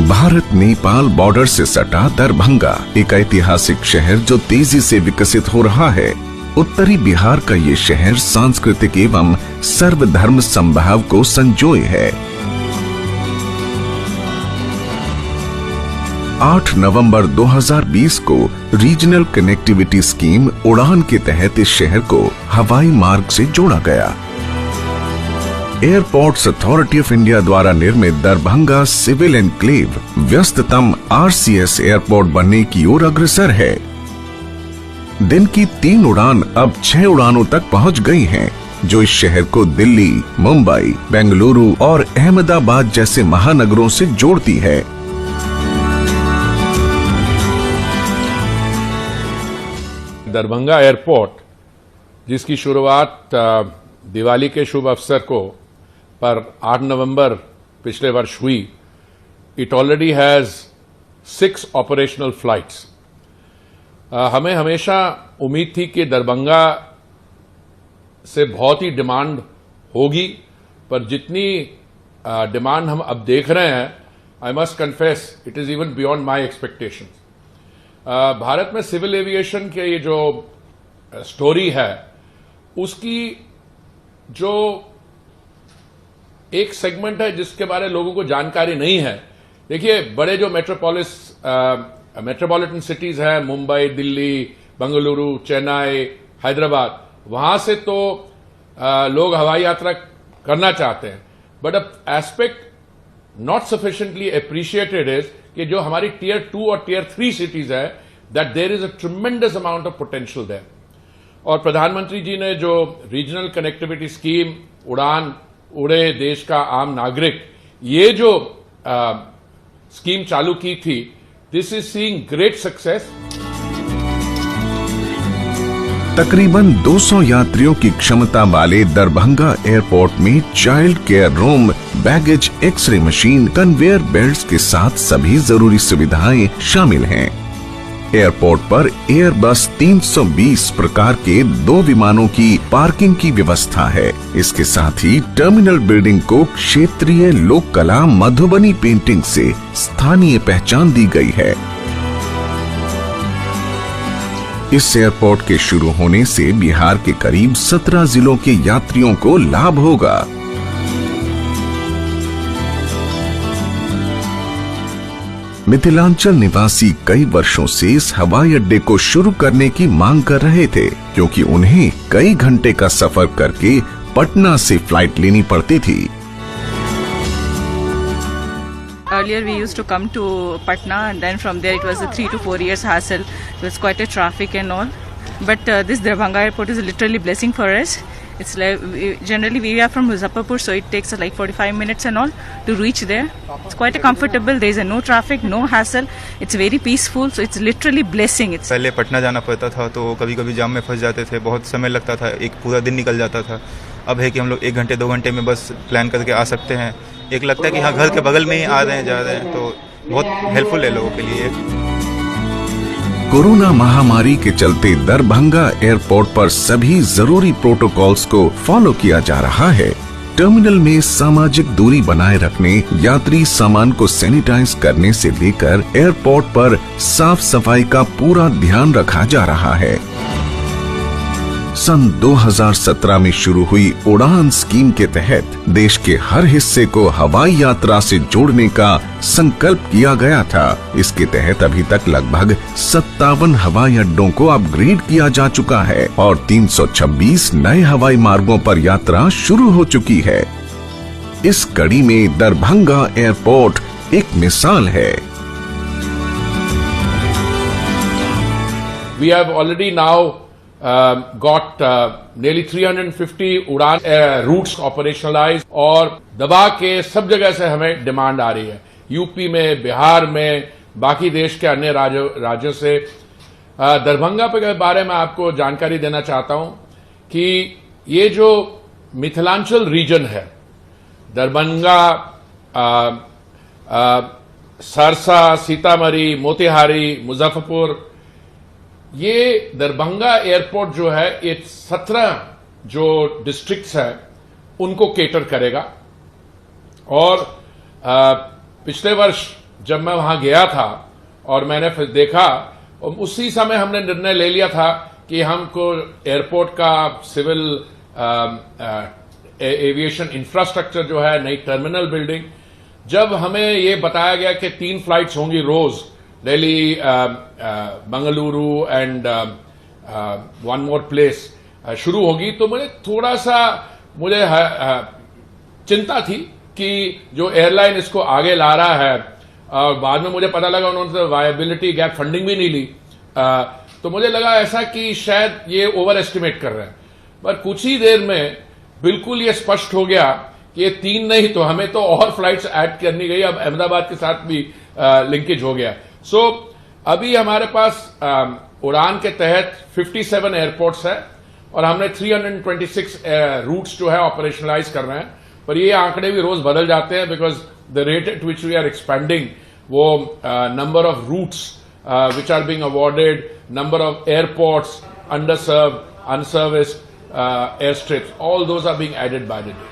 Bharat Nepal border से सटा दरभंगा एक ऐतिहासिक शहर जो तेजी से विकसित हो रहा है। उत्तरी बिहार का ये शहर सांस्कृतिक एवं सर्वधर्म समभाव को संजोए है। 8 नवंबर 2020 को रीजनल कनेक्टिविटी स्कीम उड़ान के तहत इस शहर को हवाई मार्ग से जोड़ा गया। एयरपोर्ट्स अथॉरिटी ऑफ इंडिया द्वारा निर्मित दरभंगा सिविल एनक्लेव व्यस्ततम RCS एयरपोर्ट बनने की ओर अग्रसर है। दिन की 3 उड़ान अब 6 उड़ानों तक पहुंच गई हैं, जो इस शहर को दिल्ली, मुंबई, बेंगलुरु और अहमदाबाद जैसे महानगरों से जोड़ती है। दरभंगा एयरपोर्ट, जिसकी शुरुआत दिवाली के शुभ अवसर को पर 8 नवंबर पिछले वर्ष हुई, it already has 6 operational flights. हमें हमेशा उम्मीद थी कि दरभंगा से बहुत ही डिमांड होगी, पर जितनी डिमांड हम अब देख रहे हैं, I must confess it is even beyond my expectation. Bharat में सिविल एविएशन के ये जो स्टोरी है, उसकी जो एक सेगमेंट है जिसके बारे में लोगों को जानकारी नहीं है। देखिए, बड़े जो मेट्रोपॉलिटन सिटीज है, मुंबई, दिल्ली, बेंगलुरु, चेन्नई, हैदराबाद, वहां से तो लोग हवाई यात्रा करना चाहते हैं, but a aspect not sufficiently appreciated is कि जो हमारी टियर 2 और टियर 3 सिटीज है, that there is a tremendous amount of potential there. और प्रधानमंत्री जी ने जो रीजनल कनेक्टिविटी स्कीम उड़ान उड़े देश का आम नागरिक, ये जो स्कीम चालू की थी, this is seeing great success. तकरीबन 200 यात्रियों की क्षमता वाले दरभंगा एयरपोर्ट में child care room, baggage X ray machine, conveyor belts के साथ सभी जरूरी सुविधाएं शामिल हैं। एयरपोर्ट पर एयरबस 320 प्रकार के 2 विमानों की पार्किंग की व्यवस्था है। इसके साथ ही टर्मिनल बिल्डिंग को क्षेत्रीय लोक कला मधुबनी पेंटिंग से स्थानीय पहचान दी गई है। इस एयरपोर्ट के शुरू होने से बिहार के करीब 17 जिलों के यात्रियों को लाभ होगा। मिथिलांचल निवासी कई वर्षों से इस हवाई अड्डे को शुरू करने की मांग कर रहे थे, क्योंकि उन्हें कई घंटे का सफर करके पटना से फ्लाइट लेनी पड़ती थी। Earlier we used to come to Patna, and then from there it was a 3 to 4 years hassle. It was quite a traffic and all. But this Darbhanga airport is literally blessing for us. It's like generally we are from Muzaffarpur, so it takes like 45 minutes and all to reach there. It's quite a comfortable. There is no traffic, no hassle. It's very peaceful, so it's literally blessing. It's पहले पटना जाना पड़ता था, तो कभी कभी जाम में फंस जाते थे, बहुत समय लगता था, एक पूरा दिन निकल जाता था। अब है कि हम लोग 1 घंटे 2 घंटे में बस प्लान करके आ सकते हैं। एक लगता है कि हाँ, घर के बगल में ही आ रहे हैं, जा रहे हैं, तो बहुत हेल्पफुल है लोगों के लिए। कोरोना महामारी के चलते दरभंगा एयरपोर्ट पर सभी जरूरी प्रोटोकॉल्स को फॉलो किया जा रहा है। टर्मिनल में सामाजिक दूरी बनाए रखने, यात्री सामान को सैनिटाइज करने से लेकर एयरपोर्ट पर साफ सफाई का पूरा ध्यान रखा जा रहा है। सन 2017 में शुरू हुई उड़ान स्कीम के तहत देश के हर हिस्से को हवाई यात्रा से जोड़ने का संकल्प किया गया था। इसके तहत अभी तक लगभग 57 हवाई अड्डों को अपग्रेड किया जा चुका है और 326 नए हवाई मार्गों पर यात्रा शुरू हो चुकी है। इस कड़ी में दरभंगा एयरपोर्ट एक मिसाल है। We have already now got nearly 350 उड़ान रूट्स ऑपरेशनलाइज, और दबा के सब जगह से हमें डिमांड आ रही है, यूपी में, बिहार में, बाकी देश के अन्य राज्यों से। दरभंगा के बारे में आपको जानकारी देना चाहता हूं कि ये जो मिथिलांचल रीजन है, दरभंगा, सरसा, सीतामढ़ी, मोतिहारी, मुजफ्फरपुर, ये दरभंगा एयरपोर्ट जो है, ये 17 जो डिस्ट्रिक्ट्स है उनको केटर करेगा। और पिछले वर्ष जब मैं वहां गया था और मैंने फिर देखा, और उसी समय हमने निर्णय ले लिया था कि हमको एयरपोर्ट का सिविल एविएशन इंफ्रास्ट्रक्चर जो है, नई टर्मिनल बिल्डिंग, जब हमें ये बताया गया कि 3 फ्लाइट्स होंगी रोज, Delhi, Bengaluru and one more place शुरू होगी, तो मुझे थोड़ा सा चिंता थी कि जो एयरलाइन इसको आगे ला रहा है, और बाद में मुझे पता लगा उन्होंने वायबिलिटी गैप फंडिंग भी नहीं ली, तो मुझे लगा ऐसा कि शायद ये ओवर एस्टिमेट कर रहे हैं। पर कुछ ही देर में बिल्कुल ये स्पष्ट हो गया कि ये 3 नहीं, तो हमें तो और फ्लाइट्स ऐड करनी गई। अब अहमदाबाद के साथ भी लिंकेज हो गया। सो अभी हमारे पास उड़ान के तहत 57 एयरपोर्ट्स है और हमने 326 रूट्स जो है ऑपरेशनलाइज कर रहे हैं। पर ये आंकड़े भी रोज बदल जाते हैं, because the rate at which we are expanding, वो number of routes which are being awarded, number of airports, underserved, unserviced airstrips, all those are being added by the day.